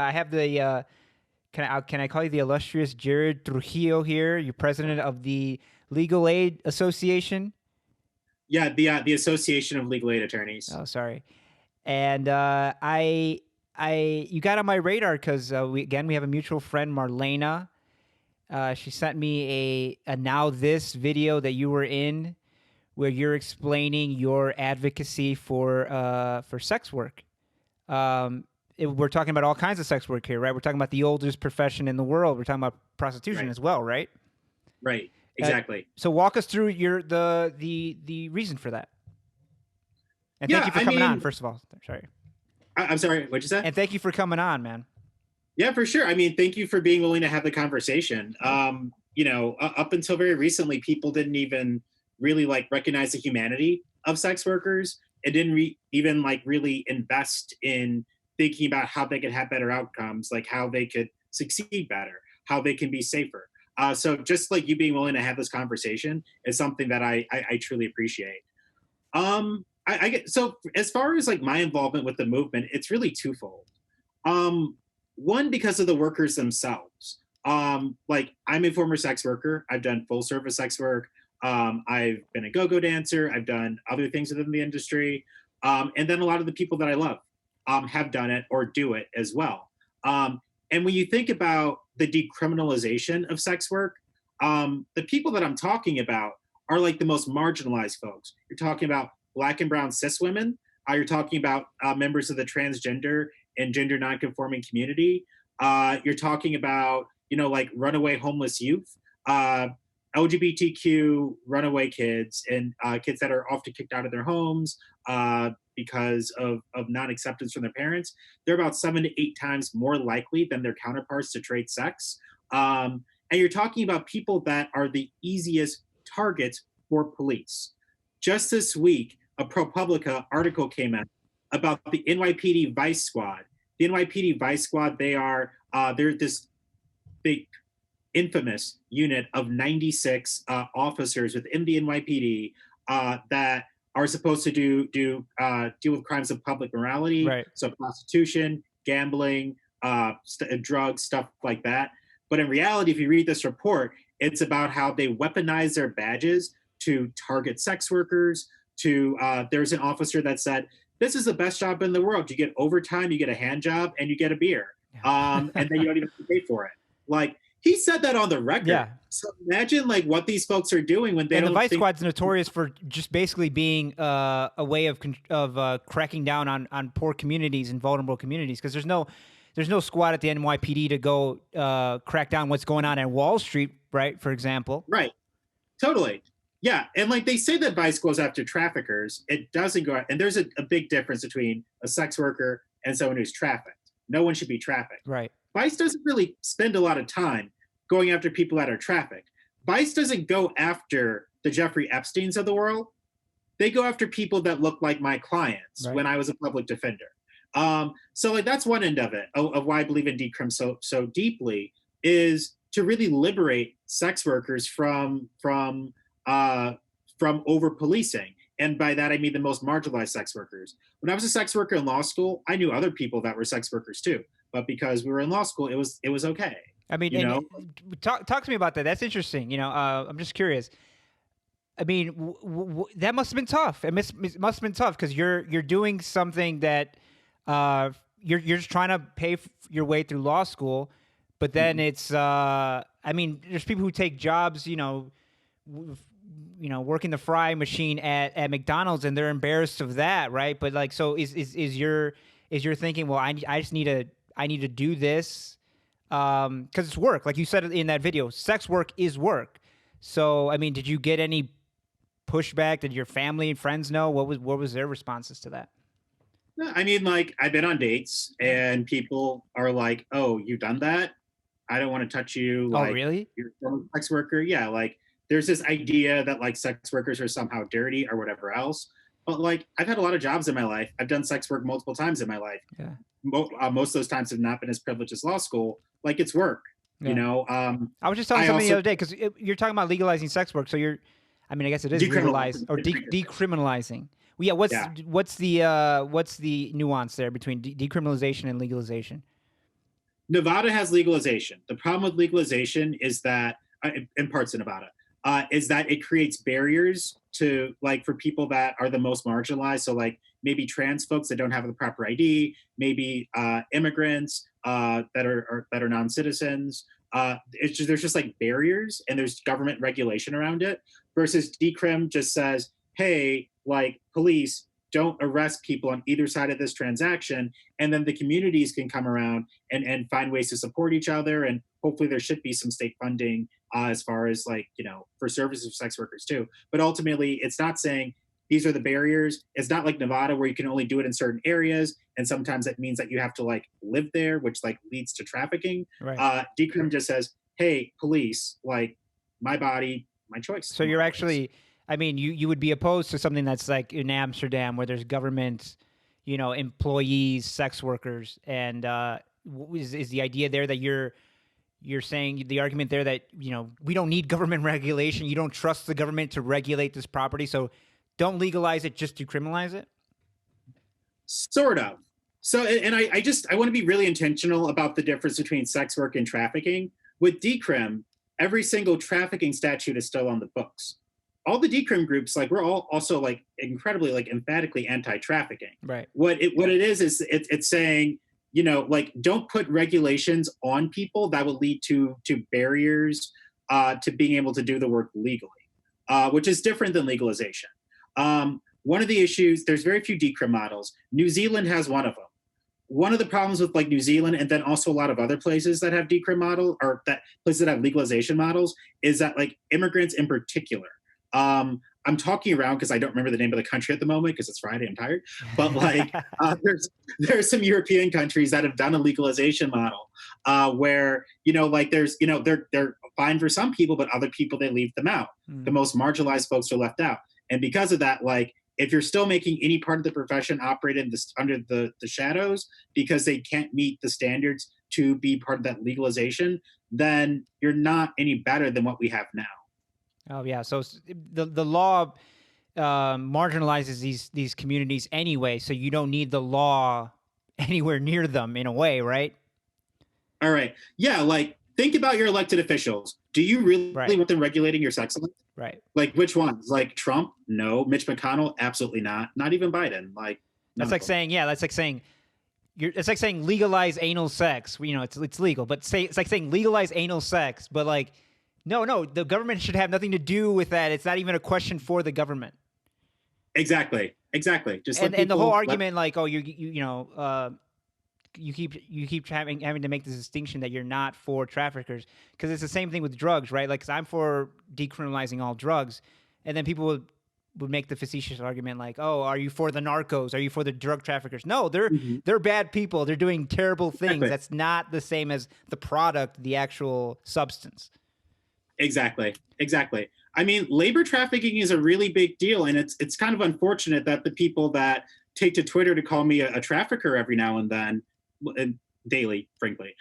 I have the can I call you the illustrious Jared Trujillo here? You're president of the Legal Aid Association. Yeah, the Association of Legal Aid Attorneys. Oh, sorry. And you got on my radar because we have a mutual friend, Marlena. She sent me a now this video that you were in, where you're explaining your advocacy for sex work. We're talking about all kinds of sex work here, right? We're talking about the oldest profession in the world. We're talking about prostitution Right, as well, right? right, Uh, exactly. so walk us through the reason for that, and thank Yeah, you for I coming on. mean, First of all, sorry, I'm sorry, what'd you say? and thank you for coming on, man. Yeah, for sure. I mean, thank you for being willing to have the conversation. Up until very recently, people didn't even really like recognize the humanity of sex workers. It didn't even like really invest in thinking about how they could have better outcomes, like how they could succeed better, how they can be safer. So just like you being willing to have this conversation is something that I truly appreciate. I get so as far as like my involvement with the movement, it's really twofold. Um, One, because of the workers themselves. Like I'm a former sex worker. I've done full service sex work. I've been a go-go dancer. I've done other things within the industry. And then a lot of the people that I love have done it or do it as well. And when you think about the decriminalization of sex work, the people that I'm talking about are like the most marginalized folks. You're talking about Black and brown cis women. You're talking about members of the transgender and gender nonconforming community. You're talking about, like runaway homeless youth, LGBTQ runaway kids, and kids that are often kicked out of their homes because of non acceptance from their parents. They're about 7 to 8 times more likely than their counterparts to trade sex. And you're talking about people that are the easiest targets for police. Just this week, a ProPublica article came out about the NYPD Vice Squad. The NYPD Vice Squad, they're this big infamous unit of 96 officers within the NYPD that are supposed to deal with crimes of public morality, Right. so prostitution, gambling, drugs, stuff like that. But in reality, if you read this report, it's about how they weaponize their badges to target sex workers. There's an officer that said, "This is the best job in the world. You get overtime, you get a hand job, and you get a beer, and then you don't even have to pay for it." Like he said that on the record. Yeah. So imagine like what these folks are doing when they And the don't Vice think. Squad's notorious for just basically being a way of cracking down on poor communities and vulnerable communities, because there's no squad at the NYPD to go crack down what's going on at Wall Street, right? For example. Right, totally. Yeah, and like they say that Vice goes after traffickers, it doesn't go. And there's a big difference between a sex worker and someone who's trafficked. No one should be trafficked. Right. Vice doesn't really spend a lot of time going after people that are trafficked. Vice doesn't go after the Jeffrey Epsteins of the world. They go after people that look like my clients Right. when I was a public defender. So like that's one end of it, of why I believe in decrim so deeply, is to really liberate sex workers from over policing. And by that, I mean the most marginalized sex workers. When I was a sex worker in law school, I knew other people that were sex workers too. But because we were in law school, it was okay. I mean, You know, talk to me about that. That's interesting. I'm just curious. I mean, that must have been tough. It must have been tough because you're doing something that you're just trying to pay your way through law school, but then it's I mean, there's people who take jobs, working the fry machine at McDonald's, and they're embarrassed of that, right? But like, so is your thinking, well, I just need to do this because it's work, like you said in that video. Sex work is work. So I mean, did you get any pushback? Did your family and friends know? What was their responses to that? I mean, like I've been on dates and people are like, "Oh, you've done that? I don't want to touch you. Oh, Like really? you're a sex worker." Yeah, like there's this idea that like sex workers are somehow dirty or whatever else. But like I've had a lot of jobs in my life. I've done sex work multiple times in my life. Yeah. Most of those times have not been as privileged as law school. Like it's work, you Yeah. know. I was just telling I somebody the also other day because you're talking about legalizing sex work. So I mean, I guess it is legalized or decriminalizing. Well, yeah. yeah. What's the nuance there between decriminalization and legalization? Nevada has legalization. The problem with legalization is that, in parts of Nevada, is that it creates barriers to like for people that are the most marginalized. So like maybe trans folks that don't have the proper ID, maybe immigrants that are non-citizens. There's just like barriers and there's government regulation around it. Versus decrim just says, hey, like police, don't arrest people on either side of this transaction, and then the communities can come around and find ways to support each other, and hopefully there should be some state funding as far as like for services for sex workers too. But ultimately it's not saying these are the barriers. It's not like Nevada where you can only do it in certain areas, and sometimes that means that you have to like live there, which like leads to trafficking. Right. Decrim just says, hey police, like my body, my choice. So you're actually, I mean, you would be opposed to something that's like in Amsterdam where there's government, employees, sex workers, and is the idea there that you're saying the argument there that we don't need government regulation, you don't trust the government to regulate this property, so don't legalize it, just decriminalize it? Sort of. So, and I want to be really intentional about the difference between sex work and trafficking. With decrim, every single trafficking statute is still on the books. All the decrim groups, like we're all also like incredibly like emphatically anti-trafficking. Right. What it is it's saying, like don't put regulations on people that will lead to barriers to being able to do the work legally, which is different than legalization. One of the issues, there's very few decrim models. New Zealand has one of them. One of the problems with like New Zealand and then also a lot of other places that have decrim model or that places that have legalization models is that like immigrants in particular. I'm talking around because I don't remember the name of the country at the moment because it's Friday. I'm tired. But like, there's some European countries that have done a legalization model where like they're fine for some people, but other people they leave them out. The most marginalized folks are left out, and because of that, like if you're still making any part of the profession operate in this under the shadows because they can't meet the standards to be part of that legalization, then you're not any better than what we have now. Oh yeah, so the law marginalizes these communities anyway, so you don't need the law anywhere near them in a way, right? All right, yeah, like think about your elected officials. Do you really want them regulating your sex life? Right. Like which ones? Like Trump? No. Mitch McConnell? Absolutely not. Not even Biden. Like that's like saying, yeah, that's like saying it's like saying legalize anal sex. It's legal, but it's like saying legalize anal sex, but like. No, the government should have nothing to do with that. It's not even a question for the government. Exactly. Just and the whole argument, like, oh, you keep having to make this distinction that you're not for traffickers because it's the same thing with drugs, right? Like, 'cause I'm for decriminalizing all drugs, and then people would make the facetious argument like, oh, are you for the narcos? Are you for the drug traffickers? No, they're bad people. They're doing terrible things. Exactly. That's not the same as the product, the actual substance. Exactly. I mean, labor trafficking is a really big deal, and it's kind of unfortunate that the people that take to Twitter to call me a trafficker every now and then, and daily, frankly,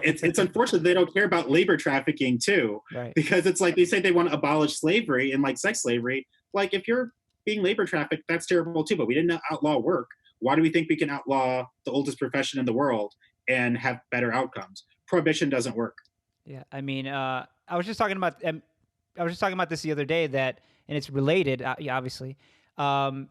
it's unfortunate they don't care about labor trafficking too, right? Because it's like they say they want to abolish slavery and like sex slavery. Like if you're being labor trafficked, that's terrible too. But we didn't outlaw work. Why do we think we can outlaw the oldest profession in the world and have better outcomes? Prohibition doesn't work. Yeah, I mean, I was just talking about this the other day and it's related, obviously. Porn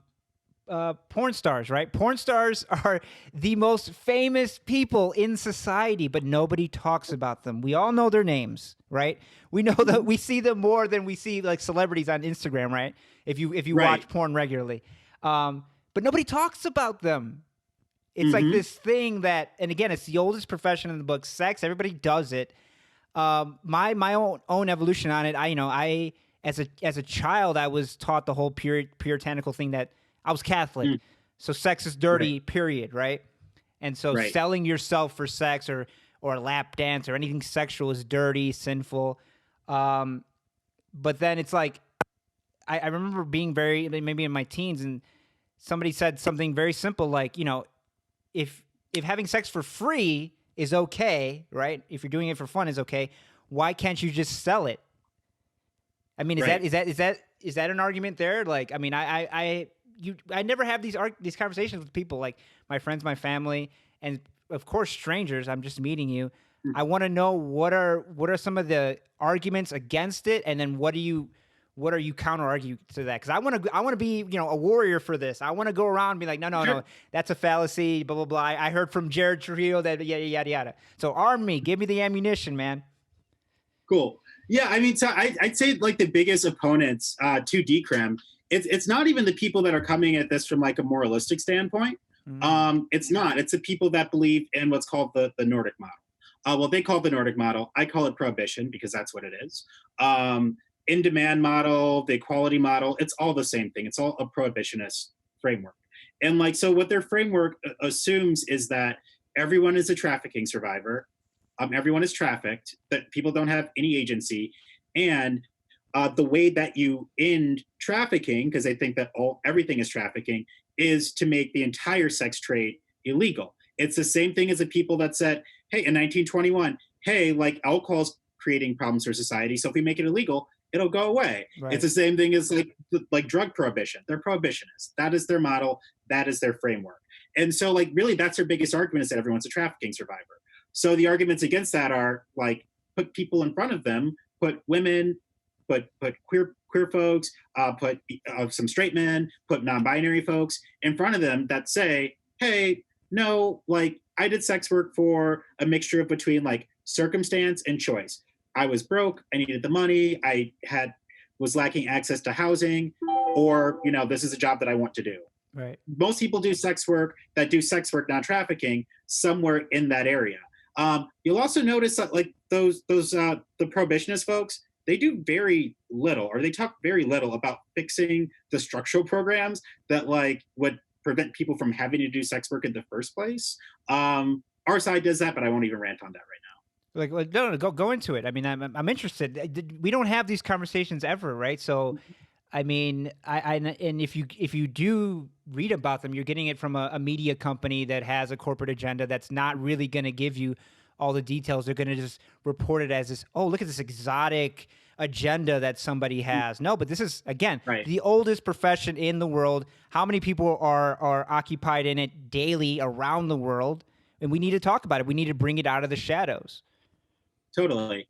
stars, right? Porn stars are the most famous people in society, but nobody talks about them. We all know their names, right? We know that we see them more than we see like celebrities on Instagram, right? If you watch porn regularly, but nobody talks about them. It's like this thing that, and again, it's the oldest profession in the book, sex. Everybody does it. My own evolution on it. I as a child, I was taught the whole puritanical thing that I was Catholic, so sex is dirty, period, right? And so selling yourself for sex or a lap dance or anything sexual is dirty, sinful. But then it's like, I remember being maybe in my teens, and somebody said something very simple, like, if having sex for free is okay, right? If you're doing it for fun is okay, why can't you just sell it? I mean, is that an argument there? Like, I mean, I never have these conversations with people, like my friends, my family, and of course, strangers. I'm just meeting you. I want to know what are some of the arguments against it, and then what are you counter argue to that? Because I want to be a warrior for this. I want to go around and be like, no, that's a fallacy. Blah blah blah. I heard from Jared Trujillo that yada yada yada. So arm me, give me the ammunition, man. Cool. Yeah, I mean, so I'd say like the biggest opponents to decrim, it's not even the people that are coming at this from like a moralistic standpoint. It's not. It's the people that believe in what's called the Nordic model. Well, they call it the Nordic model. I call it prohibition because that's what it is. In-demand model, the equality model, it's all the same thing. It's all a prohibitionist framework. And like, so what their framework assumes is that everyone is a trafficking survivor. Everyone is trafficked, that people don't have any agency. And the way that you end trafficking, because they think that everything is trafficking, is to make the entire sex trade illegal. It's the same thing as the people that said, hey, in 1921, hey, like alcohol's creating problems for society, so if we make it illegal, it'll go away. Right. It's the same thing as like drug prohibition. They're prohibitionists. That is their model. That is their framework. And so like really that's their biggest argument, is that everyone's a trafficking survivor. So the arguments against that are like, put people in front of them, put women, put queer folks, put some straight men, put non-binary folks in front of them that say, hey, no, like I did sex work for a mixture of between like circumstance and choice. I was broke, I needed the money, was lacking access to housing, or this is a job that I want to do. Right. Most people do sex work, not trafficking, somewhere in that area. You'll also notice that like the prohibitionist folks, they do very little, or they talk very little about fixing the structural programs that like would prevent people from having to do sex work in the first place. Our side does that, but I won't even rant on that right now. Like, no, go into it. I mean, I'm interested. We don't have these conversations ever, right? So, I mean, and if you do read about them, you're getting it from a media company that has a corporate agenda that's not really going to give you all the details. They're going to just report it as this, oh, look at this exotic agenda that somebody has. No, but this is, again, the oldest profession in the world. How many people are occupied in it daily around the world? And we need to talk about it. We need to bring it out of the shadows. Totally.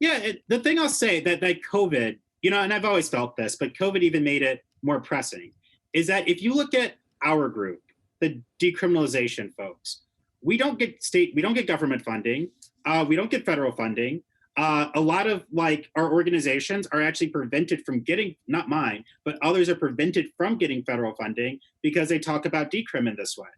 Yeah, the thing I'll say that COVID, and I've always felt this, but COVID even made it more pressing, is that if you look at our group, the decriminalization folks, we don't get government funding. We don't get federal funding. A lot of like our organizations are actually prevented from getting, not mine, but others are prevented from getting federal funding because they talk about decrim in this way.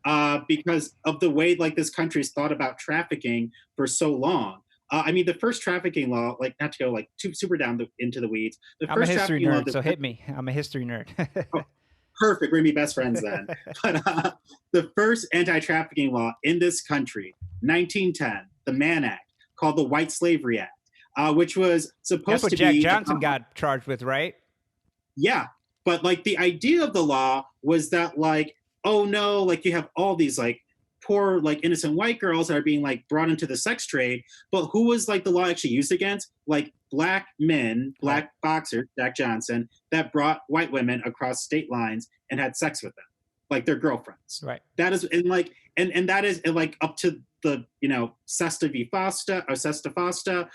Yeah. Because of the way like this country's thought about trafficking for so long. I mean, the first trafficking law, like not to go like super down into the weeds. I'm a history nerd, so hit me. I'm a history nerd. Oh, perfect. We're gonna be best friends then. But the first anti-trafficking law in this country, 1910, the Mann Act, called the White Slavery Act, which was supposed to be— That's what Jack Johnson got charged with, right? Yeah, but like the idea of the law was that like, oh no, like you have all these like poor like innocent white girls that are being like brought into the sex trade, but who was like the law actually used against? Like black men, black boxers, Jack Johnson, that brought white women across state lines and had sex with them, like their girlfriends. Right. That is, and like, and that is like up to the SESTA-FOSTA or SESTA-FOSTA,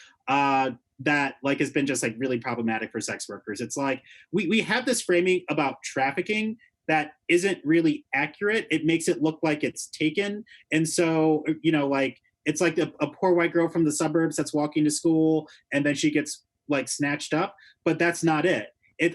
that like has been just like really problematic for sex workers. It's like we have this framing about trafficking that isn't really accurate. It makes it look like it's taken. And so, like, it's like a poor white girl from the suburbs that's walking to school and then she gets like snatched up, but that's not it.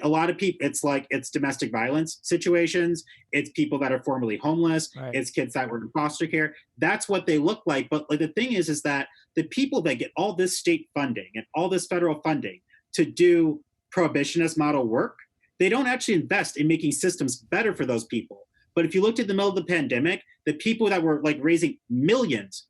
A lot of people, it's domestic violence situations. It's people that are formerly homeless. Right. It's kids that were in foster care. That's what they look like. But like the thing is that the people that get all this state funding and all this federal funding to do prohibitionist model work, they don't actually invest in making systems better for those people. But if you looked at the middle of the pandemic, the people that were like raising millions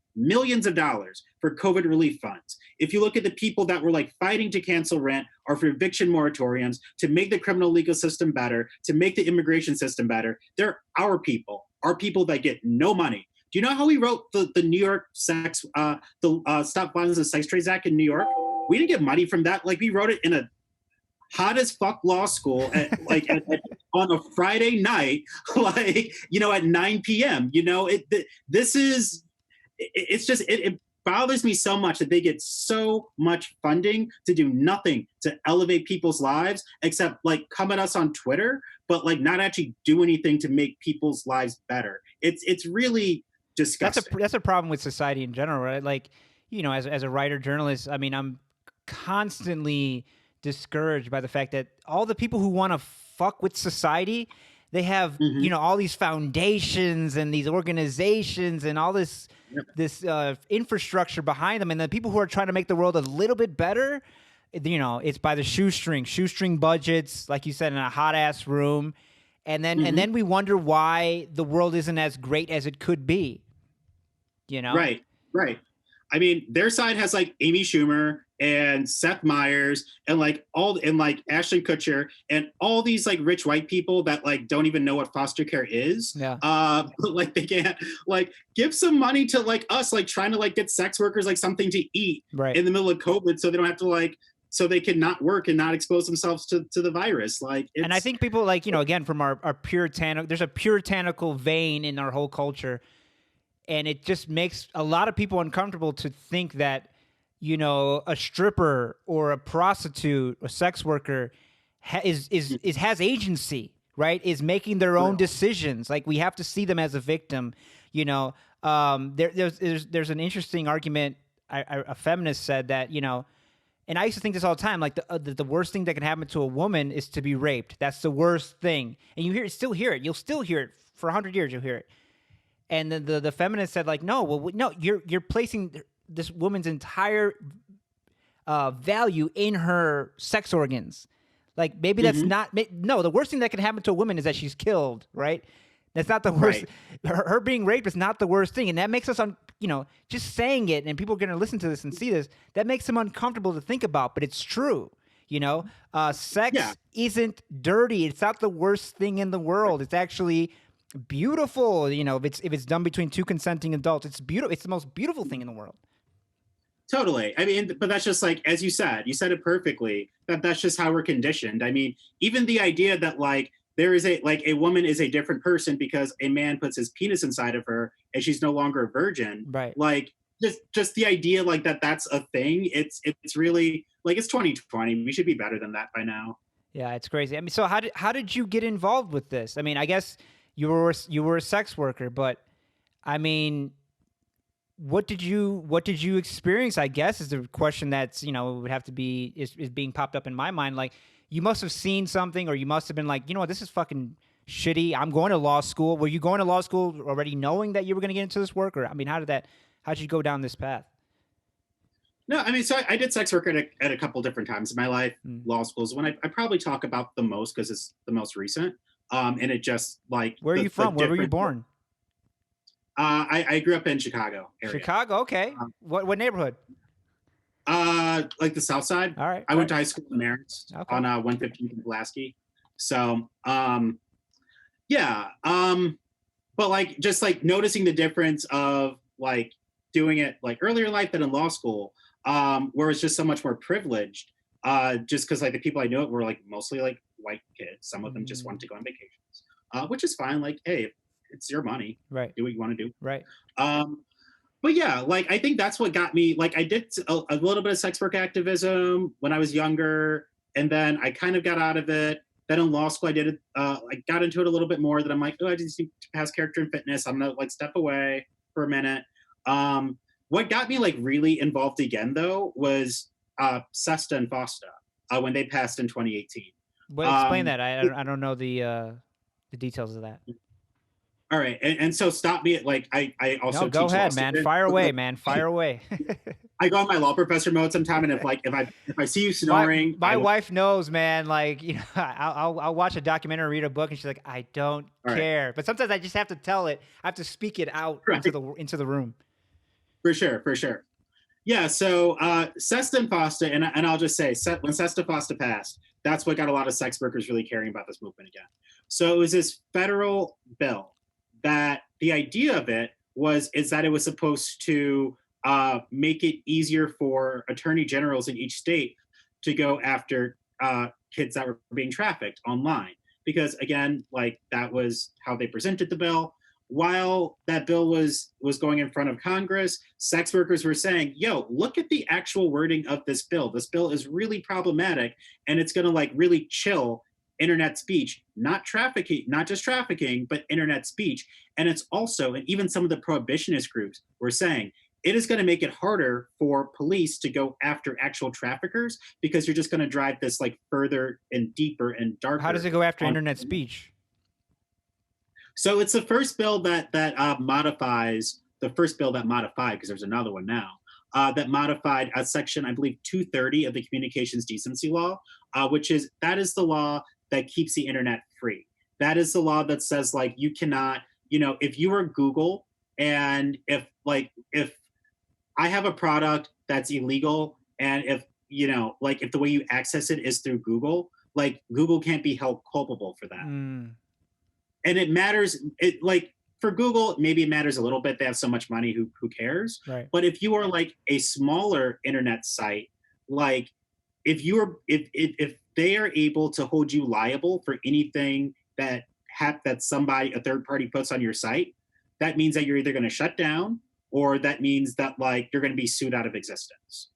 of dollars for COVID relief funds, if you look at the people that were like fighting to cancel rent or for eviction moratoriums to make the criminal legal system better, to make the immigration system better, they're our people that get no money. Do you know how we wrote the New York Stop Violence and Sex Trades Act in New York? We didn't get money from that. Like we wrote it in a hot as fuck law school at on a Friday night, like, at 9 p.m. This is it's just it bothers me so much that they get so much funding to do nothing to elevate people's lives except like come at us on Twitter, but like not actually do anything to make people's lives better. It's really disgusting. That's a problem with society in general, right? Like, you know, as a writer journalist, I mean, I'm constantly discouraged by the fact that all the people who want to fuck with society, they have, Mm-hmm. you know, all these foundations and these organizations and all this Yep. infrastructure behind them, and the people who are trying to make the world a little bit better, you know, it's by the shoestring budgets, like you said, in a hot ass room, and Mm-hmm. then we wonder why the world isn't as great as it could be. You know? Right, right. I mean, their side has like Amy Schumer and Seth Meyers and like all and like Ashton Kutcher and all these like rich white people that like don't even know what foster care is. Yeah. But like they can't like give some money to like us, like trying to like get sex workers like something to eat Right. in the middle of COVID, so they don't have to like so they can not work and not expose themselves to the virus. Like, it's, And I think people like, you know, again, from our puritanical, there's a puritanical vein in our whole culture. And it just makes a lot of people uncomfortable to think that, you know, a stripper or a prostitute or sex worker has agency, right? Is making their own decisions. Like, we have to see them as a victim, you know. There's an interesting argument. A feminist said that, you know, and I used to think this all the time, like the worst thing that can happen to a woman is to be raped. That's the worst thing. And you still hear it. You'll still hear it for 100 years. You'll hear it. And the feminist said, like, no, well, no, you're placing this woman's entire value in her sex organs. Like, maybe that's not, no, the worst thing that can happen to a woman is that she's killed, right? That's not the worst. Right. Her being raped is not the worst thing. And that makes us, you know, just saying it, and people are going to listen to this and see this, that makes them uncomfortable to think about, but it's true. You know, sex isn't dirty. It's not the worst thing in the world. It's actually beautiful. You know, if it's done between two consenting adults, it's beautiful. It's the most beautiful thing in the world. Totally. I mean, but that's just like, as you said it perfectly, that's just how we're conditioned. I mean, even the idea that like there is a woman is a different person because a man puts his penis inside of her and she's no longer a virgin. Right. Like just the idea like that's a thing. It's really like, it's 2020. We should be better than that by now. Yeah, it's crazy. I mean, so how did you get involved with this? I mean, I guess you were a sex worker, but I mean, what did you experience? I guess is the question that's, you know, would have to be is being popped up in my mind. Like, you must have seen something, or you must have been like, you know what, this is fucking shitty. I'm going to law school. Were you going to law school already knowing that you were going to get into this work, or I mean, how'd you go down this path? No, I mean, so I did sex work at a couple different times in my life. Law school is when I probably talk about the most because it's the most recent. And it just like, where are you from? Where were you born? I grew up in Chicago area. Chicago, okay. What neighborhood? Like the South Side. All right. I went to high school in Marist on 115th and Pulaski. So, yeah. But like, just like noticing the difference of like doing it like earlier in life than in law school, where it's just so much more privileged. Just because like the people I knew were like mostly like white kids. Some of them just wanted to go on vacations, which is fine. Like, hey, it's your money. Right. Do what you want to do. Right. But yeah, like I think that's what got me. Like, I did a little bit of sex work activism when I was younger, and then I kind of got out of it. Then in law school, I did it. I got into it a little bit more. That I'm like, oh, I just need to pass character and fitness. I'm gonna like step away for a minute. What got me like really involved again though was SESTA and FOSTA when they passed in 2018. Well, explain that. I don't know the details of that. All right, and so stop me at like I also go teach ahead, law man. students. Fire away, man. Fire away. I go on my law professor mode sometime, and if I see you snoring, my wife knows, man. Like, you know, I'll watch a documentary, read a book, and she's like, I don't care. Right. But sometimes I just have to tell it. I have to speak it out into the room. For sure. Yeah. So SESTA and FOSTA, and I'll just say, when SESTA-FOSTA passed, that's what got a lot of sex workers really caring about this movement again. So it was this federal bill that the idea of it is that it was supposed to make it easier for attorney generals in each state to go after kids that were being trafficked online. Because again, like that was how they presented the bill. while that bill was going in front of Congress, sex workers were saying, yo, look at the actual wording of this bill. This bill is really problematic, and it's going to like really chill internet speech, not trafficking, not just trafficking, but internet speech. And it's also, and even some of the prohibitionist groups were saying, it is going to make it harder for police to go after actual traffickers, because you're just going to drive this like further and deeper and darker. How does it go after internet speech? So it's the first bill that modifies, the first bill that modified, because there's another one now, that modified section, I believe, 230 of the Communications Decency Law, which is, that is the law that keeps the internet free. That is the law that says, like, you cannot, you know, if you are Google, and if I have a product that's illegal, and if, you know, like if the way you access it is through Google, like Google can't be held culpable for that. And it matters, it like for Google, maybe it matters a little bit. They have so much money, who cares? Right. But if you are like a smaller internet site, like if they are able to hold you liable for anything that somebody, a third party, puts on your site, that means that you're either going to shut down, or that means that like you're going to be sued out of existence.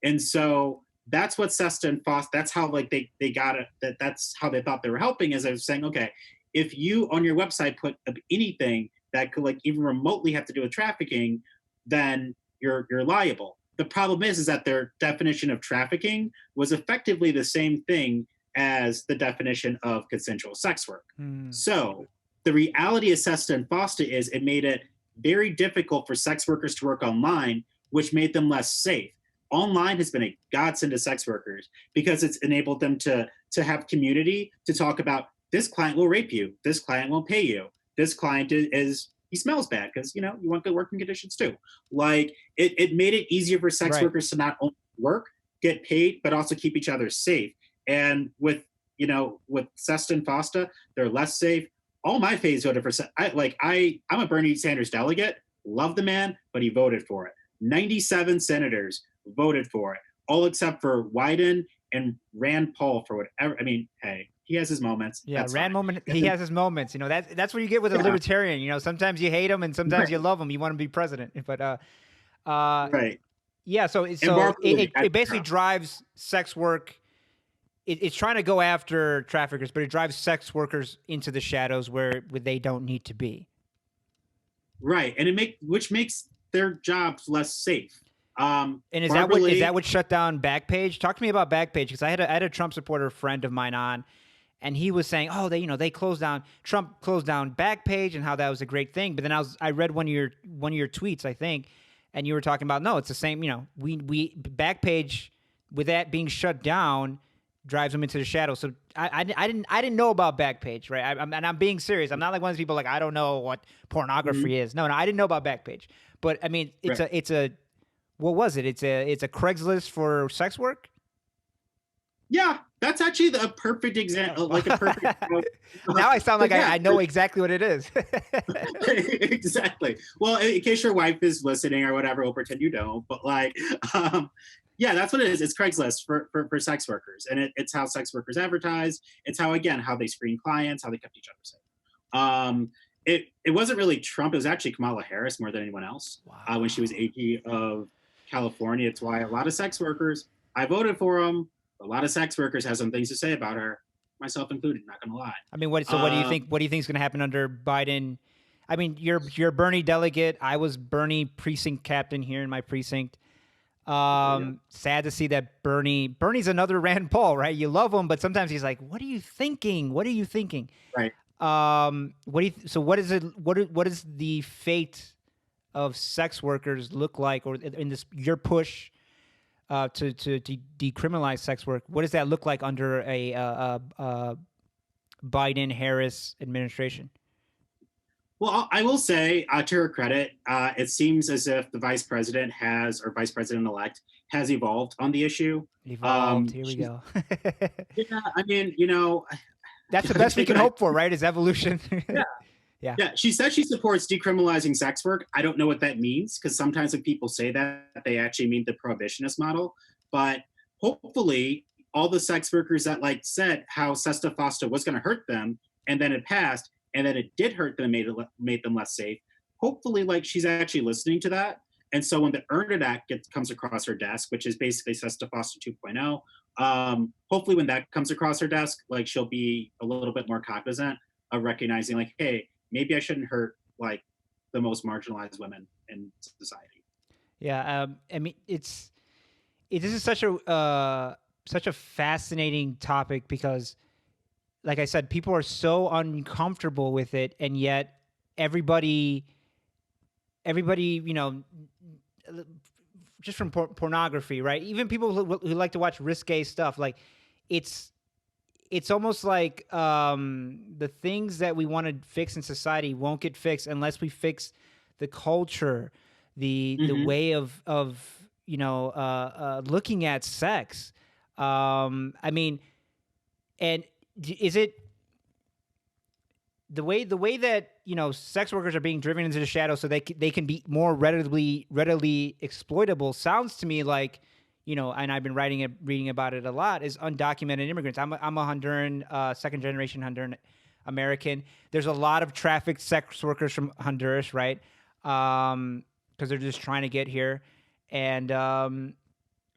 And so that's what SESTA and FOSTA, that's how like they got it, that's how they thought they were helping, is I was saying, okay, if you on your website put up anything that could like even remotely have to do with trafficking, then you're liable. The problem is that their definition of trafficking was effectively the same thing as the definition of consensual sex work. So the reality of SESTA and FOSTA is it made it very difficult for sex workers to work online, which made them less safe. Online has been a godsend to sex workers, because it's enabled them to have community, to talk about, this client will rape you, this client won't pay you, this client is he smells bad, because, you know, you want good working conditions too. Like it made it easier for sex workers to not only work, get paid, but also keep each other safe. And with, you know, with SESTA and FOSTA, they're less safe. All my faves voted for, I'm a Bernie Sanders delegate, love the man, but he voted for it. 97 senators voted for it, all except for Wyden and Rand Paul for whatever. I mean, hey, he has his moments. Yeah, that's Rand fine. moment. He has his moments. You know, that's what you get with a libertarian. You know, sometimes you hate him and sometimes you love him. You want to be president, but right. Yeah. So it basically drives sex work. It's trying to go after traffickers, but it drives sex workers into the shadows where they don't need to be. Right, and which makes their jobs less safe. And is that what shut down Backpage? Talk to me about Backpage, because I had a Trump supporter friend of mine on, and he was saying, oh, they closed down, Trump closed down Backpage, and how that was a great thing. But then I read one of your tweets, I think, and you were talking about, no, it's the same. You know, we Backpage, with that being shut down, drives them into the shadows. So I didn't know about Backpage, right? And I'm being serious. I'm not like one of those people like, I don't know what pornography is. No, I didn't know about Backpage. But I mean, it's a what was it? It's a Craigslist for sex work. Yeah, that's actually a perfect example. Like a perfect. Now I sound like I know exactly what it is. Exactly. Well, in case your wife is listening or whatever, we'll pretend you don't. But like, yeah, that's what it is. It's Craigslist for sex workers, and it's how sex workers advertise. It's how they screen clients, how they kept each other safe. It wasn't really Trump. It was actually Kamala Harris more than anyone else. Wow. When she was AG of California. It's why a lot of sex workers, I voted for them. A lot of sex workers have some things to say about her, myself included. Not gonna lie. I mean, what do you think? What do you think is going to happen under Biden? I mean, you're a Bernie delegate. I was Bernie precinct captain here in my precinct. Sad to see that Bernie's another Rand Paul, right? You love him, but sometimes he's like, "What are you thinking? What are you thinking?" Right. What is it? What is the fate of sex workers look like, or in your push to decriminalize sex work? What does that look like under a Biden-Harris administration? Well, I will say, to her credit, it seems as if the vice president-elect has evolved on the issue. Evolved. Here we go. Yeah, I mean, that's the best we can hope for, right? Is evolution. Yeah. She says she supports decriminalizing sex work. I don't know what that means, because sometimes when people say that, they actually mean the prohibitionist model. But hopefully, all the sex workers that said how SESTA-FOSTA was going to hurt them, and then it passed, and that it did hurt them, made them less safe. Hopefully, like she's actually listening to that. And so when the Earn It Act comes across her desk, which is basically SESTA-FOSTA 2.0, hopefully when that comes across her desk, like she'll be a little bit more cognizant of recognizing, like, hey, maybe I shouldn't hurt like the most marginalized women in society. Yeah, I mean, this is such a fascinating topic because, like I said, people are so uncomfortable with it, and yet everybody, you know, just from pornography, right? Even people who like to watch risque stuff, like it's it's almost like the things that we want to fix in society won't get fixed unless we fix the culture, the Mm-hmm. way of looking at sex. I mean, and is it the way that sex workers are being driven into the shadows so they can be more readily exploitable sounds to me like, and I've been reading about it a lot, is undocumented immigrants. I'm a Honduran, second generation Honduran American. There's a lot of trafficked sex workers from Honduras, right? Because they're just trying to get here, and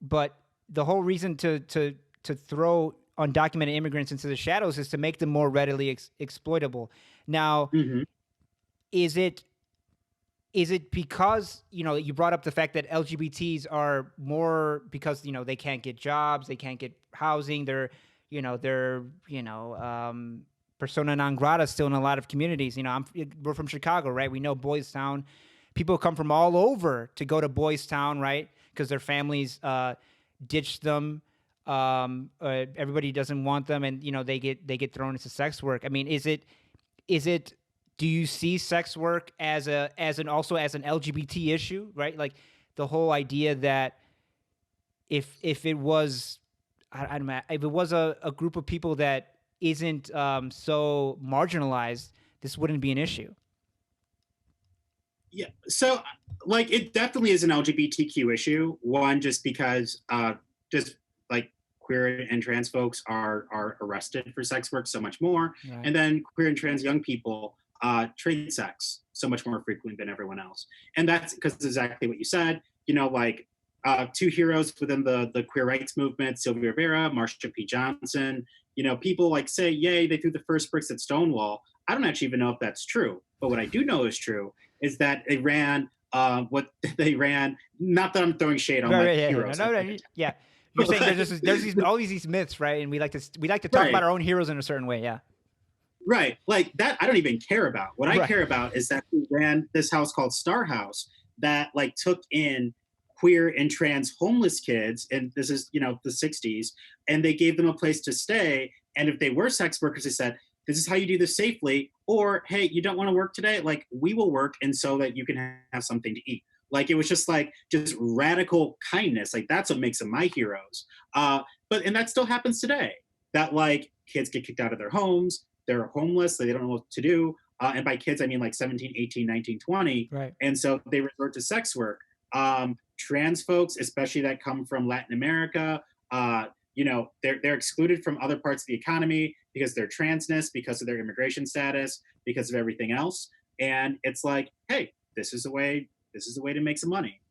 but the whole reason to throw undocumented immigrants into the shadows is to make them more readily exploitable. Now, Mm-hmm. is it because you brought up the fact that LGBTs are more because they can't get jobs, they can't get housing, they're persona non grata still in a lot of communities. We're from Chicago, right? We know Boys Town. People come from all over to go to Boys Town, right? Because their families ditch them. Everybody doesn't want them, and they get thrown into sex work. I mean, is it do you see sex work as an LGBT issue, right? Like the whole idea that if it was I don't know, if it was a group of people that isn't so marginalized, this wouldn't be an issue. Yeah. So, like, it definitely is an LGBTQ issue. One, just because, just like queer and trans folks are arrested for sex work so much more, Right. and then queer and trans young people trade sex so much more frequently than everyone else. And that's because exactly what you said. Like two heroes within the queer rights movement: Sylvia Rivera, Marsha P. Johnson. People like say, "Yay, they threw the first bricks at Stonewall." I don't actually even know if that's true, but what I do know is true is that they ran what they ran. Not that I'm throwing shade on Right, like right, yeah, yeah. heroes, No, no, yeah. You're saying there's these all these myths, right? And we like to talk about right, our own heroes in a certain way. Yeah. right. Like that, I don't even care about. What I Right. care about is that we ran this house called Star House that like took in queer and trans homeless kids, and this is the '60s, and they gave them a place to stay. And if they were sex workers, they said, this is how you do this safely. Or, hey, you don't want to work today? Like, we will work, and so that you can have something to eat. Like, it was just radical kindness. Like, that's what makes them my heroes. And that still happens today. That like kids get kicked out of their homes, they're homeless, they don't know what to do. And by kids, I mean like 17, 18, 19, 20. Right. And so they resort to sex work. Trans folks, especially that come from Latin America, they're excluded from other parts of the economy because of their transness, because of their immigration status, because of everything else. And it's like, hey, this is a way to make some money.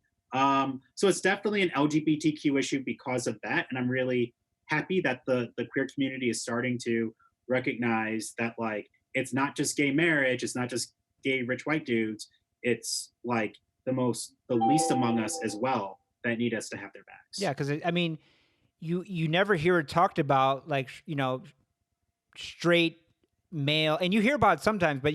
So it's definitely an LGBTQ issue because of that. And I'm really happy that the queer community is starting to recognize that like it's not just gay marriage, it's not just gay rich white dudes, it's like the least among us as well that need us to have their Yeah, backs. because I mean, you never hear it talked about like straight male, and you hear about it sometimes, but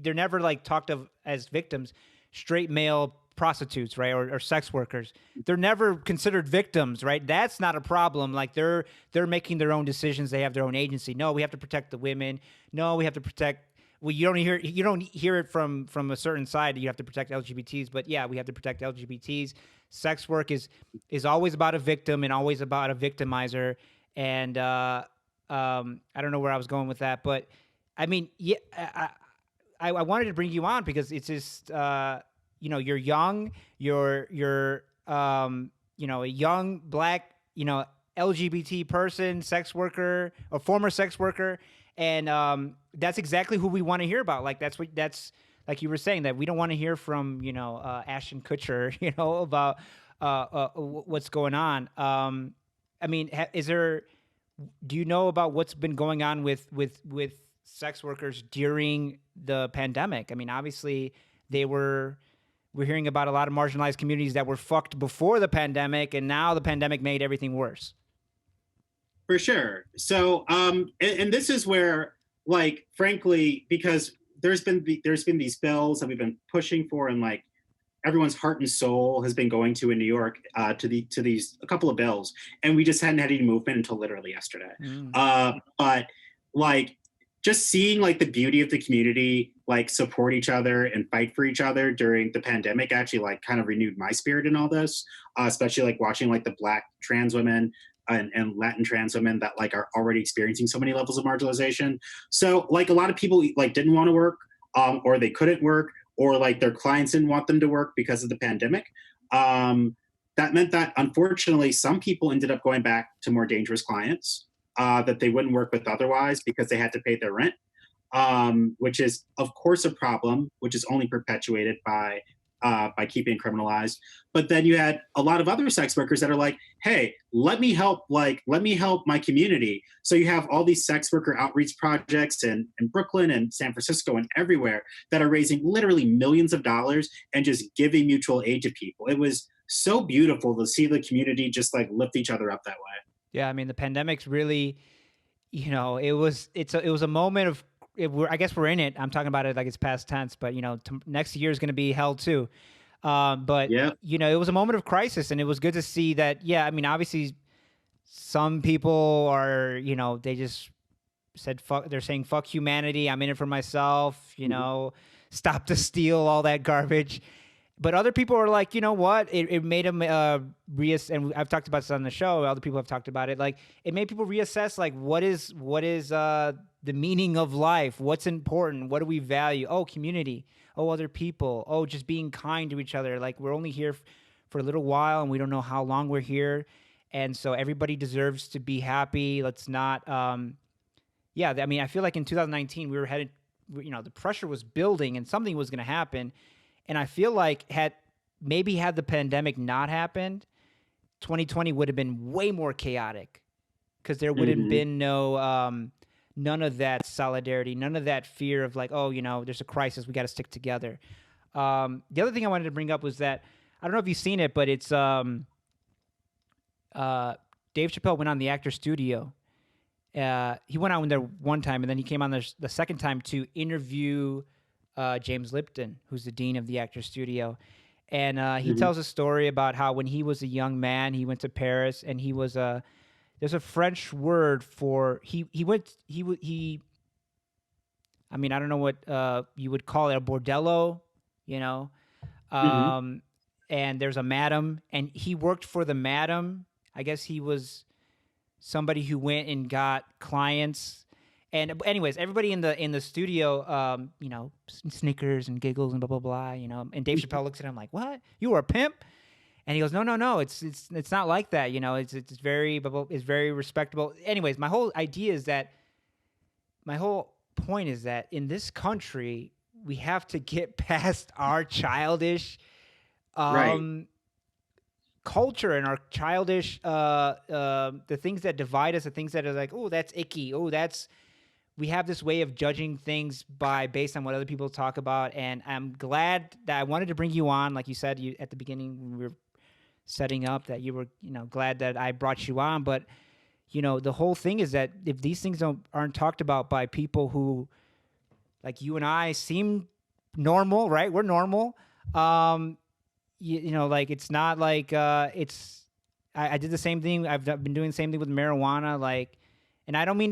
they're never like talked of as victims. Straight male prostitutes, right, or sex workers, they're never considered victims, right? That's not a problem. Like they're making their own decisions. They have their own agency. No, we have to protect the women. No, we have to protect. Well, you don't hear it from a certain side. You have to protect LGBTs, but yeah, we have to protect LGBTs. Sex work is always about a victim and always about a victimizer. And I don't know where I was going with that, but I mean, yeah, I wanted to bring you on because it's just you're young, you're a young black LGBT person, sex worker, a former sex worker, And that's exactly who we want to hear about. Like that's like you were saying, that we don't want to hear from Ashton Kutcher, about what's going on. I mean, is there? Do you know about what's been going on with sex workers during the pandemic? I mean, obviously we're hearing about a lot of marginalized communities that were fucked before the pandemic, and now the pandemic made everything worse. For sure. So, and this is where, like, frankly, because there's been these bills that we've been pushing for, and like everyone's heart and soul has been going to in New York, to these a couple of bills, and we just hadn't had any movement until literally yesterday. Mm. But like, just seeing like the beauty of the community like support each other and fight for each other during the pandemic actually like kind of renewed my spirit in all this, especially like watching like the Black trans women and Latin trans women that like are already experiencing so many levels of marginalization. So like a lot of people like didn't want to work, or they couldn't work, or like their clients didn't want them to work because of the pandemic. That meant that unfortunately some people ended up going back to more dangerous clients that they wouldn't work with otherwise because they had to pay their rent, which is of course a problem, which is only perpetuated by keeping criminalized. But then you had a lot of other sex workers that are like, hey, let me help my community. So you have all these sex worker outreach projects in Brooklyn and San Francisco and everywhere that are raising literally millions of dollars and just giving mutual aid to people. It was so beautiful to see the community just like lift each other up that way. Yeah, I mean, the pandemic's really, it was a moment of, I guess we're in it. I'm talking about it like it's past tense, but next year is going to be hell too. But Yeah. it was a moment of crisis, and it was good to see that. Yeah, I mean, obviously, some people are, they just said fuck. They're saying fuck humanity. I'm in it for myself. Stop the steal, all that garbage. But other people are like, you know what? It made them and I've talked about this on the show. Other people have talked about it. Like, it made people reassess, like, what is the meaning of life? What's important? What do we value? Oh, community. Oh, other people. Oh, just being kind to each other. Like, we're only here for a little while, and we don't know how long we're here, and so everybody deserves to be happy. Let's not. Yeah, I mean, I feel like in 2019 we were headed. The pressure was building, and something was going to happen. And I feel like had the pandemic not happened, 2020 would have been way more chaotic, because there would have been none of that solidarity, none of that fear of like, oh, there's a crisis, we got to stick together. The other thing I wanted to bring up was that, I don't know if you've seen it, but it's Dave Chappelle went on the Actor Studio. He went on there one time, and then he came on there the second time to interview James Lipton, who's the dean of the Actor Studio. And he tells a story about how when he was a young man, he went to Paris, and there's a French word for, I mean, I don't know what you would call it, a bordello, Mm-hmm. and there's a madam, and he worked for the madam. I guess he was somebody who went and got clients. And anyways, everybody in the studio, snickers and giggles and blah blah blah, And Dave Chappelle looks at him like, "What? You were a pimp?" And he goes, "No, it's not like that. It's very respectable." Anyways, my whole point is that in this country, we have to get past our childish Right. culture and our childish the things that divide us, the things that are like, oh, that's icky, we have this way of judging things based on what other people talk about. And I'm glad that I wanted to bring you on, like you said, at the beginning when we were setting up, that you were glad that I brought you on. But the whole thing is that if these things aren't talked about by people who, like you and I, seem normal, right? We're normal. Like, it's not like it's. I did the same thing. I've been doing the same thing with marijuana, like. And I don't mean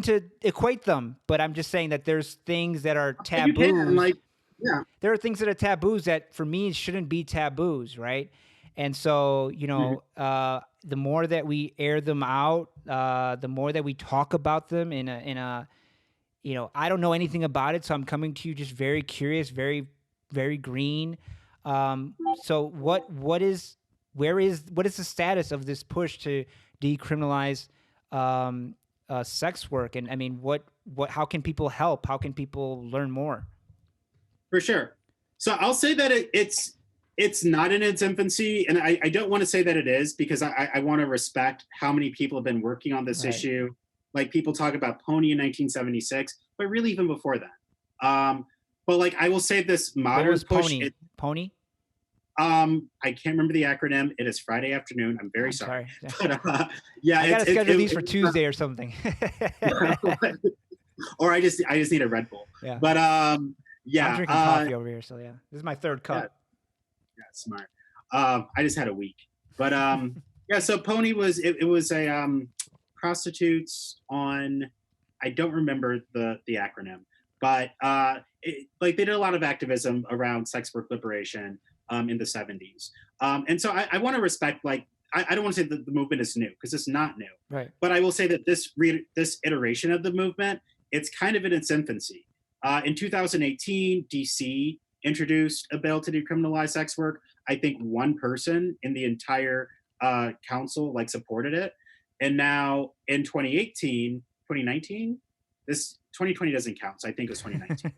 to equate them, but I'm just saying that there's things that are You can taboos. like, yeah. There are things that are taboos that for me shouldn't be taboos, right? And so, the more that we air them out, the more that we talk about them in a I don't know anything about it, so I'm coming to you just very curious, very, very green. So what is the status of this push to decriminalize sex work? And I mean, what how can people help? How can people learn more? For sure. So I'll say that it's not in its infancy, and I don't want to say that it is, because I want to respect how many people have been working on this Right. issue. Like, people talk about Pony in 1976, but really even before that. But like, I will say this What modern was push. Pony? Pony? I can't remember the acronym. It is Friday afternoon. I'm very I'm sorry. sorry. But yeah, I got to schedule these for Tuesday or something. or I just need a Red Bull. Yeah. But yeah, I'm drinking coffee over here, so yeah, this is my third cup. Yeah, smart. I just had a week, but yeah. So Pony was it was a prostitutes on. I don't remember the acronym, but like, they did a lot of activism around sex work liberation in the 70s, and so I want to respect, like, I don't want to say that the movement is new, because it's not new, Right. but I will say that this iteration of the movement, it's kind of in its infancy. In 2018, DC introduced a bill to decriminalize sex work. I think one person in the entire council like supported it, and now in 2019, this 2020 doesn't count, so I think it was 2019.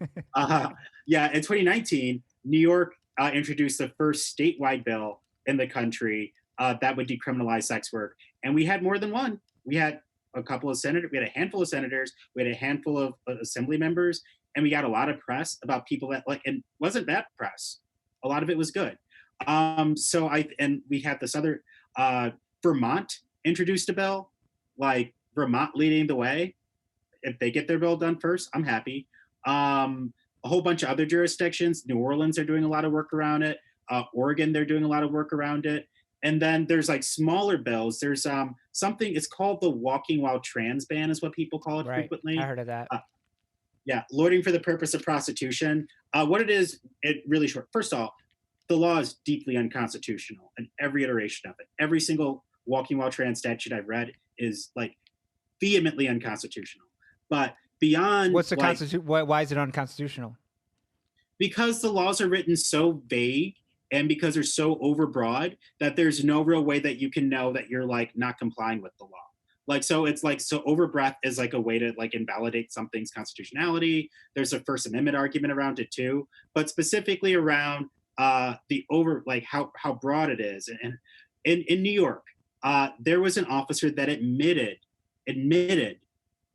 Yeah, in 2019, New York introduced the first statewide bill in the country that would decriminalize sex work, and we had more than one. We had a couple of senators, we had a handful of senators, we had a handful of assembly members, and we got a lot of press about people that, like, and wasn't bad press. A lot of it was good. And we had this other Vermont introduced a bill, like Vermont leading the way. If they get their bill done first, I'm happy. A whole bunch of other jurisdictions, New Orleans are doing a lot of work around it. Oregon, they're doing a lot of work around it. And then there's like smaller bills. There's something, it's called the walking while trans ban, is what people call it frequently. I heard of that. Yeah, loitering for the purpose of prostitution. What it is, it really short. First of all, the law is deeply unconstitutional in every iteration of it. Every single walking while trans statute I've read is like vehemently unconstitutional. But beyond, what's the constitution? Why is it unconstitutional? Because the laws are written so vague, and because they're so overbroad, that there's no real way that you can know that you're like not complying with the law. Like, so it's like, so overbreadth is like a way to like invalidate something's constitutionality. There's a First Amendment argument around it too, but specifically around the over, like how broad it is. And in New York, there was an officer that admitted,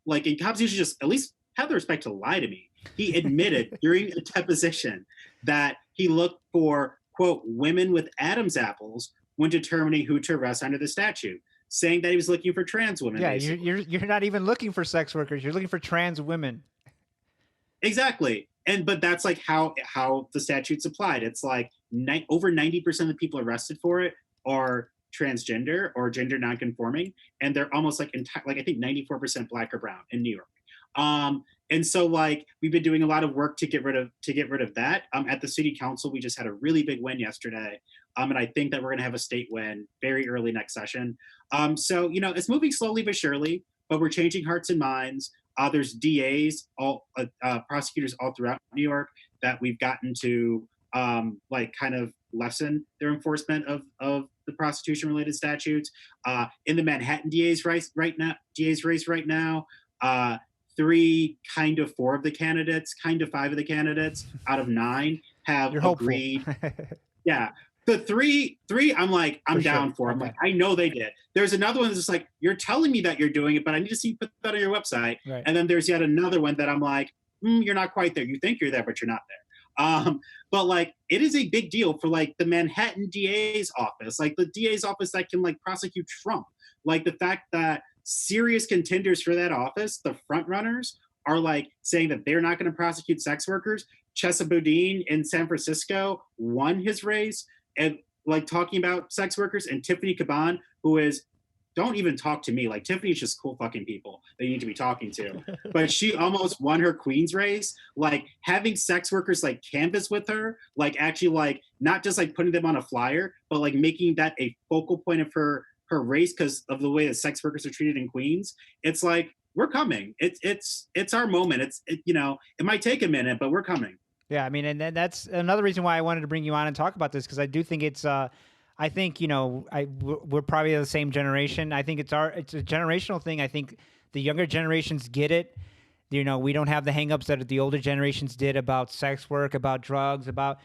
like, and cops usually just at least have the respect to lie to me. He admitted during a deposition that he looked for, quote, women with Adam's apples when determining who to arrest under the statute, saying that he was looking for trans women. Yeah, you're not even looking for sex workers. You're looking for trans women. Exactly. But that's like how the statute's applied. It's like over 90% of the people arrested for it are transgender or gender nonconforming, and they're almost like I think 94% Black or brown in New York. And so like we've been doing a lot of work to get rid of that. At the city council, we just had a really big win yesterday. And I think that we're going to have a state win very early next session. So, you know, it's moving slowly but surely, but we're changing hearts and minds. There's DAs, prosecutors all throughout New York that we've gotten to like kind of lessen their enforcement of the prostitution related statutes. In the Manhattan DA's race right now, 4 of the candidates, kind of 5 of the candidates out of 9 have agreed. Yeah. The three, I'm like, I'm down for. I'm like, I know they did. There's another one that's just like, you're telling me that you're doing it, but I need to see you put that on your website. Right. And then there's yet another one that I'm like, you're not quite there. You think you're there, but you're not there. But like, it is a big deal for like the Manhattan DA's office, like the DA's office that can like prosecute Trump. Like the fact that serious contenders for that office, the front runners, are like saying that they're not going to prosecute sex workers. Chesa Boudin in San Francisco won his race and like talking about sex workers, and Tiffany Caban, who is, don't even talk to me. Like Tiffany's just cool fucking people that you need to be talking to. But she almost won her Queen's race, like having sex workers like canvas with her, like actually like not just like putting them on a flyer, but like making that a focal point of her race because of the way that sex workers are treated in Queens. It's like, we're coming. It's our moment. You know, it might take a minute, but we're coming. Yeah, I mean, and that's another reason why I wanted to bring you on and talk about this, because I do think it's I think, you know, we're probably the same generation. I think it's a generational thing. I think the younger generations get it. We don't have the hangups that the older generations did about sex work, about drugs, about,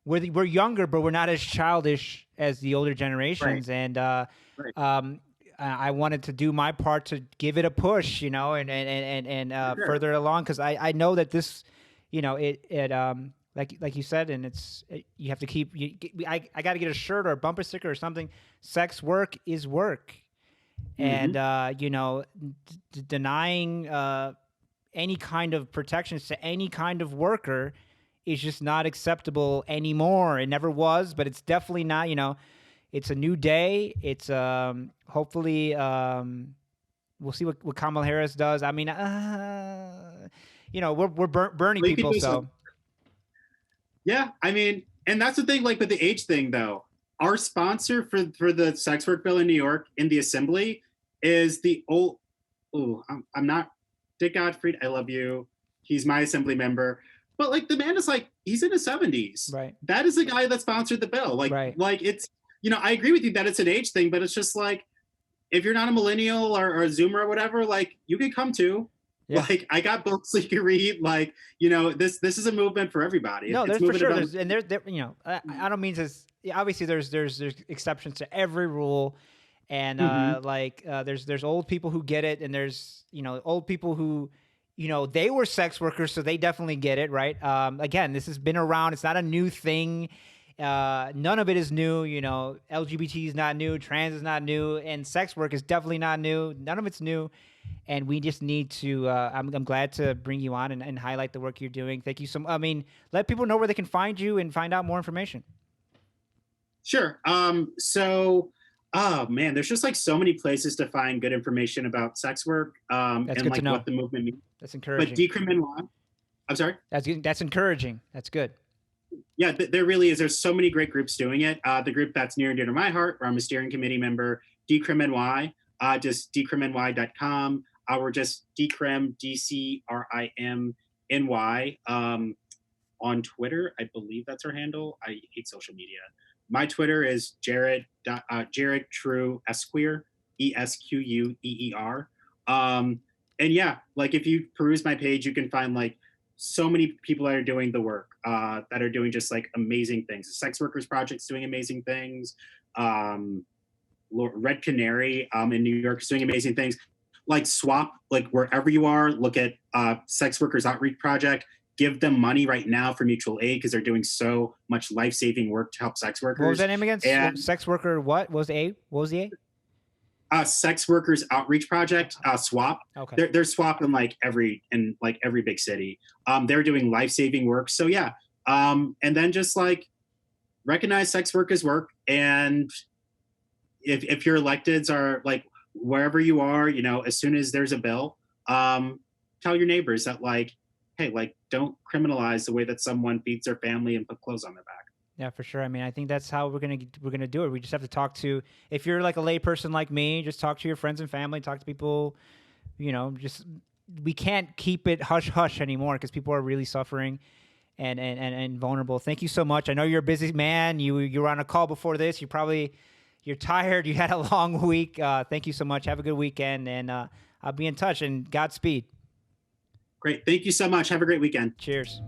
we're younger, but we're not as childish as the older Right. generations. And Right. I wanted to do my part to give it a push, For sure. further along, because I know that this, like you said, and you have to keep. I got to get a shirt or a bumper sticker or something. Sex work is work, and Hmm. denying any kind of protections to any kind of worker is just not acceptable anymore. It never was, but it's definitely not. It's a new day. It's hopefully we'll see what Kamala Harris does. I mean, we're burning Well, you could people, do so some. Yeah, I mean, and that's the thing. Like with the age thing, though, our sponsor for the sex work bill in New York in the assembly is the old. Oh, I'm not Dick Gottfried. I love you. He's my assembly member, but like the man is like he's in his 70s. right, That is the guy that sponsored the bill. right. Like it's I agree with you that it's an age thing, but it's just like if you're not a millennial or a Zoomer or whatever, like you can come too. Yeah. Like I got books so you can read. Like this is a movement for everybody. No, It's there's for moving sure. about. I don't mean to. Obviously, there's exceptions to every rule, and Mhm. there's old people who get it, and there's old people who, they were sex workers, so they definitely get it, right? Again, this has been around. It's not a new thing. None of it is new. LGBT is not new. Trans is not new, and sex work is definitely not new. None of it's new, and we just need to. I'm glad to bring you on and highlight the work you're doing. Thank you so much. I mean, let people know where they can find you and find out more information. Sure. Oh man, there's just like so many places to find good information about sex work, That's and good to like what know. the movement means. That's But encouraging. decriminalize. I'm sorry. That's encouraging. That's good. Yeah, there really is. There's so many great groups doing it. The group that's near and dear to my heart, where I'm a steering committee member, Decrim just decrimny.com. We're just decrim, DCRIMNY. On Twitter, I believe that's our handle. I hate social media. My Twitter is Jared True Esquire, ESQUEER. And yeah, like if you peruse my page, you can find like so many people that are doing the work, that are doing just like amazing things. The Sex Workers Project's doing amazing things. Um, Red Canary in New York is doing amazing things. Like swap, like wherever you are, look at Sex Workers Outreach Project. Give them money right now for mutual aid because they're doing so much life-saving work to help sex What was workers. that name again? And Sex worker. What was the A? What was the A? Sex Workers Outreach Project, SWAP. Okay. They're swapping like every big city. They're doing life-saving work. So yeah, and then just like recognize sex work as work, and if your electeds are like wherever you are, as soon as there's a bill, tell your neighbors that like, hey, like don't criminalize the way that someone feeds their family and put clothes on their back. Yeah, for sure. I mean, I think that's how we're gonna do it. We just have to talk to. If you're like a lay person like me, just talk to your friends and family. Talk to people. Just we can't keep it hush hush anymore because people are really suffering and vulnerable. Thank you so much. I know you're a busy man. You were on a call before this. You're tired. You had a long week. Thank you so much. Have a good weekend, and I'll be in touch. And Godspeed. Great. Thank you so much. Have a great weekend. Cheers.